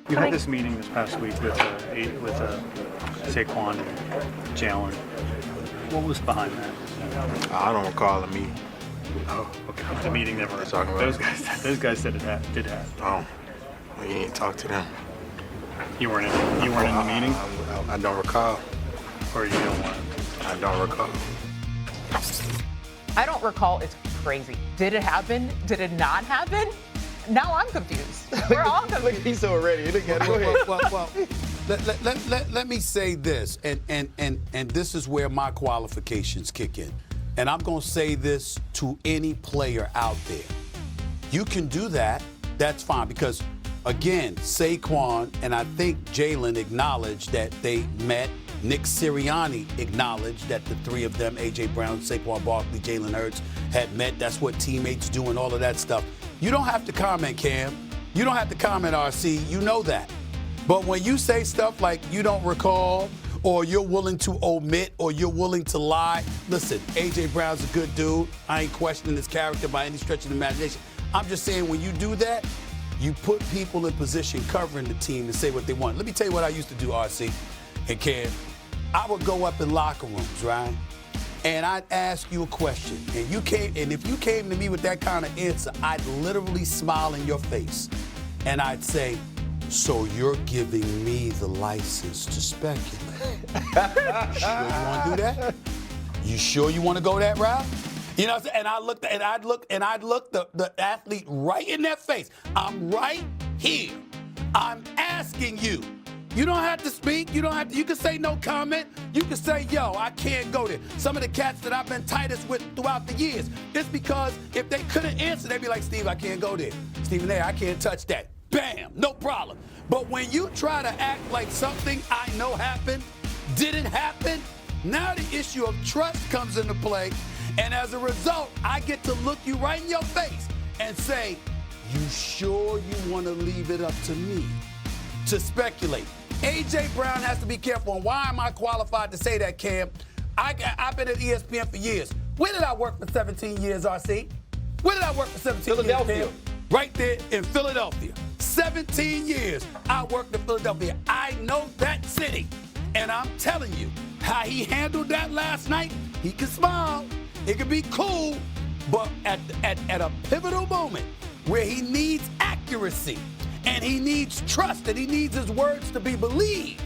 You had this meeting this past week with Saquon and Jalen. What was behind that? I don't recall the meeting. Oh, okay. The meeting never. Those guys said it did happen. Oh, well, you didn't talk to them. You weren't in the meeting? I don't recall. Or you don't want to? I don't recall. I don't recall. It's crazy. Did it happen? Did it not happen? Now I'm confused. We're all confused. Look, he's so ready. Go ahead. Well, let me say this, and this is where my qualifications kick in. And I'm going to say this to any player out there. You can do that. That's fine. Because, again, Saquon and I think Jalen acknowledged that they met. Nick Sirianni acknowledged that the three of them, A.J. Brown, Saquon Barkley, Jalen Hurts, had met. That's what teammates do and all of that stuff. You don't have to comment, Cam. You don't have to comment, RC. You know that. But when you say stuff like you don't recall, or you're willing to omit, or you're willing to lie, listen, A.J. Brown's a good dude. I ain't questioning his character by any stretch of the imagination. I'm just saying when you do that, you put people in position covering the team to say what they want. Let me tell you what I used to do, RC and Cam. I would go up in locker rooms, right? And I'd ask you a question. And if you came to me with that kind of answer, I'd literally smile in your face. And I'd say, so you're giving me the license to speculate. You sure you want to do that? You sure you want to go that route? You know what I'm saying? And I'd look the athlete right in that face. I'm right here. I'm asking you. You don't have to speak. You can say no comment. You can say, yo, I can't go there. Some of the cats that I've been tightest with throughout the years, it's because if they couldn't answer, they'd be like, Steve, I can't go there. Stephen A., I can't touch that. Bam, no problem. But when you try to act like something I know happened, didn't happen, now the issue of trust comes into play. And as a result, I get to look you right in your face and say, you sure you want to leave it up to me to speculate? A.J. Brown has to be careful. And why am I qualified to say that, Cam? I've been at ESPN for years. Where did I work for 17 years, RC? Where did I work for 17 years, Cam? Right there in Philadelphia. 17 years I worked in Philadelphia. I know that city. And I'm telling you, how he handled that last night, he can smile. It can be cool. But at a pivotal moment where he needs accuracy, and he needs trust, and he needs his words to be believed,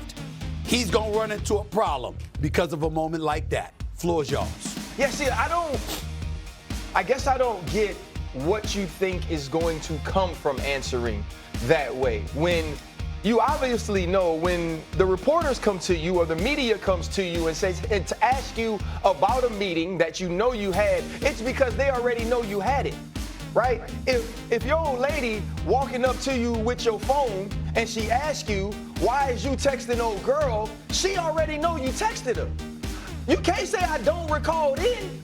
he's going to run into a problem because of a moment like that. Floor's yours. Yeah, see, I guess I don't get what you think is going to come from answering that way. When you obviously know when the reporters come to you or the media comes to you and says and to ask you about a meeting that you know you had, it's because they already know you had it. Right? If your old lady walking up to you with your phone and she asks you, why is you texting old girl, she already know you texted her. You can't say I don't recall then.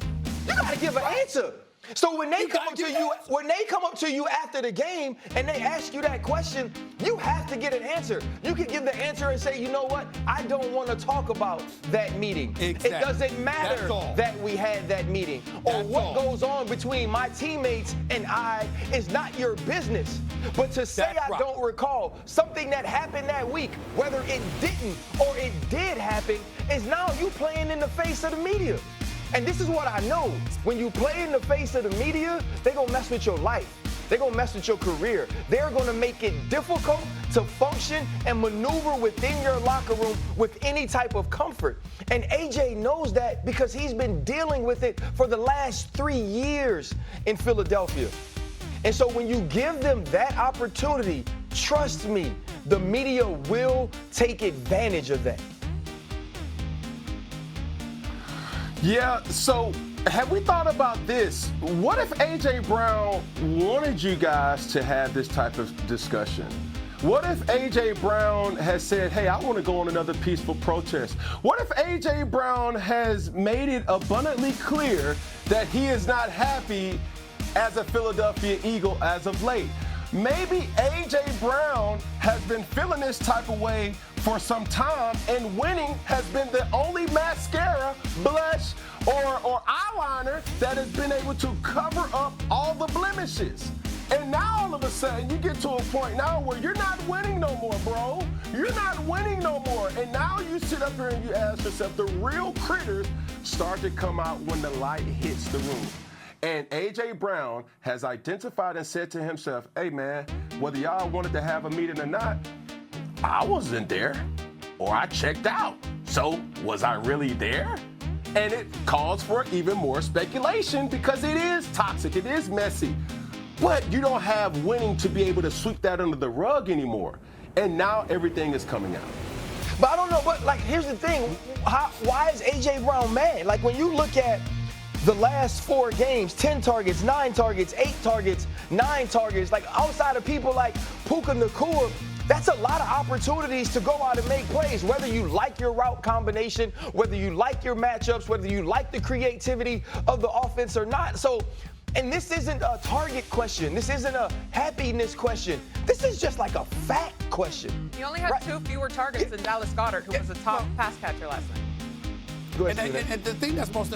You gotta give an answer. So when they come up to you after the game and they ask you that question, you have to get an answer. You can give the answer and say, you know what? I don't want to talk about that meeting. Exactly. It doesn't matter that we had that meeting. Or what goes on between my teammates and I is not your business. But to say I don't recall something that happened that week, whether it didn't or it did happen, is now you playing in the face of the media. And this is what I know. When you play in the face of the media, they're going to mess with your life. They're going to mess with your career. They're going to make it difficult to function and maneuver within your locker room with any type of comfort. And AJ knows that because he's been dealing with it for the last 3 years in Philadelphia. And so when you give them that opportunity, trust me, the media will take advantage of that. Yeah, so have we thought about this? What if A.J. Brown wanted you guys to have this type of discussion? What if A.J. Brown has said, hey, I want to go on another peaceful protest? What if A.J. Brown has made it abundantly clear that he is not happy as a Philadelphia Eagle as of late? Maybe A.J. Brown has been feeling this type of way for some time, and winning has been the only mascara, blush, or eyeliner that has been able to cover up all the blemishes. And now all of a sudden you get to a point now where you're not winning no more, bro. You're not winning no more. And now you sit up here and you ask yourself, the real critters start to come out when the light hits the room. And A.J. Brown has identified and said to himself, hey man, whether y'all wanted to have a meeting or not, I wasn't there or I checked out. So was I really there? And it calls for even more speculation because it is toxic, it is messy. But you don't have winning to be able to sweep that under the rug anymore. And now everything is coming out. But I don't know, but like, here's the thing. Why is A.J. Brown mad? Like, when you look at the last 4 games, 10 targets, 9 targets, 8 targets, 9 targets, like outside of people like Puka Nacua, that's a lot of opportunities to go out and make plays, whether you like your route combination, whether you like your matchups, whether you like the creativity of the offense or not. So, and this isn't a target question. This isn't a happiness question. This is just like a fact question. You only have 2 fewer targets than Dallas Goedert, who was a top pass catcher last night. And the thing that's most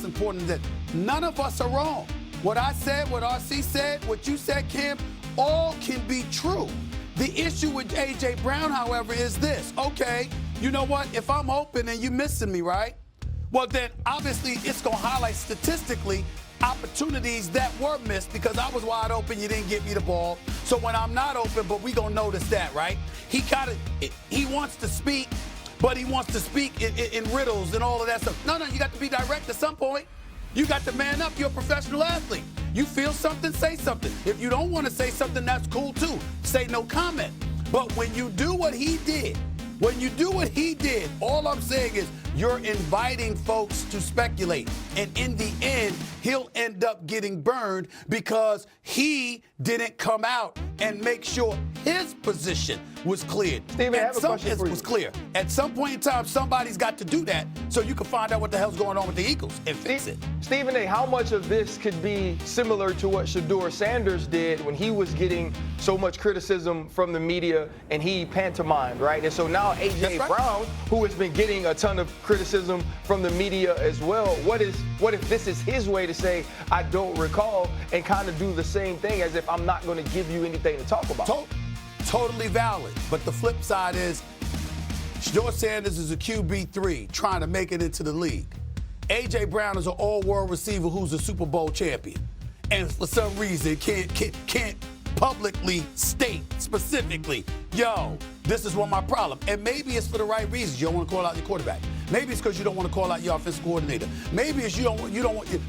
important is that none of us are wrong. What I said, what RC said, what you said, Kim, all can be true. The issue with A.J. Brown, however, is this. Okay, you know what? If I'm open and you're missing me, right? Well, then obviously it's going to highlight statistically opportunities that were missed because I was wide open, you didn't get me the ball. So when I'm not open, but we going to notice that, right? He wants to speak, but he wants to speak in riddles and all of that stuff. No, you got to be direct at some point. You got to man up. You're a professional athlete. You feel something, say something. If you don't want to say something, that's cool too. Say no comment. But when you do what he did, all I'm saying is you're inviting folks to speculate. And in the end, he'll end up getting burned because he didn't come out and make sure his position was cleared. Stephen, I have a question for you. Was clear. At some point in time, somebody's got to do that so you can find out what the hell's going on with the Eagles and fix it. Stephen A., how much of this could be similar to what Shedeur Sanders did when he was getting so much criticism from the media and he pantomimed, right? And so now A.J. Brown, who has been getting a ton of criticism from the media as well, what if this is his way to say, I don't recall, and kind of do the same thing as if I'm not going to give you anything to talk about? Totally valid. But the flip side is Shedeur Sanders is a QB3 trying to make it into the league. A.J. Brown is an all-world receiver who's a Super Bowl champion. And for some reason can't publicly state specifically, yo, this is one of my problems. And maybe it's for the right reasons. You don't want to call out your quarterback. Maybe it's because you don't want to call out your offensive coordinator. Maybe it's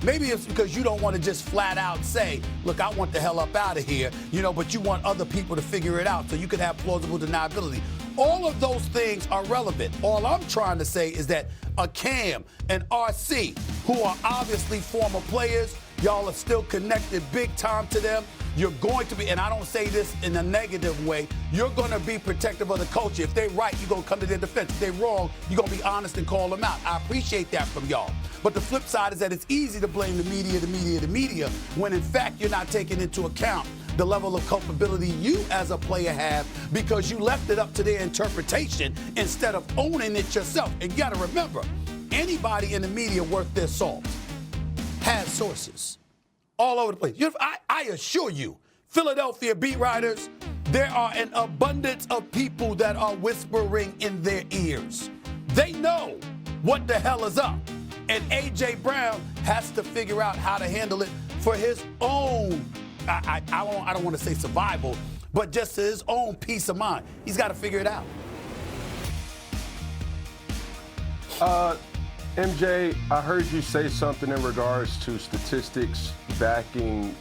maybe it's because you don't want to just flat out say, look, I want the hell up out of here, but you want other people to figure it out so you can have plausible deniability. All of those things are relevant. All I'm trying to say is that a Cam and RC, who are obviously former players, y'all are still connected big time to them. You're going to be, and I don't say this in a negative way, you're going to be protective of the culture. If they're right, you're going to come to their defense. If they're wrong, you're going to be honest and call them out. I appreciate that from y'all. But the flip side is that it's easy to blame the media, when in fact you're not taking into account the level of culpability you as a player have because you left it up to their interpretation instead of owning it yourself. And you got to remember, anybody in the media worth their salt has sources all over the place. I assure you, Philadelphia beat writers, there are an abundance of people that are whispering in their ears. They know what the hell is up. And A.J. Brown has to figure out how to handle it for his own, I don't want to say survival, but just his own peace of mind. He's got to figure it out. MJ, I heard you say something in regards to statistics backing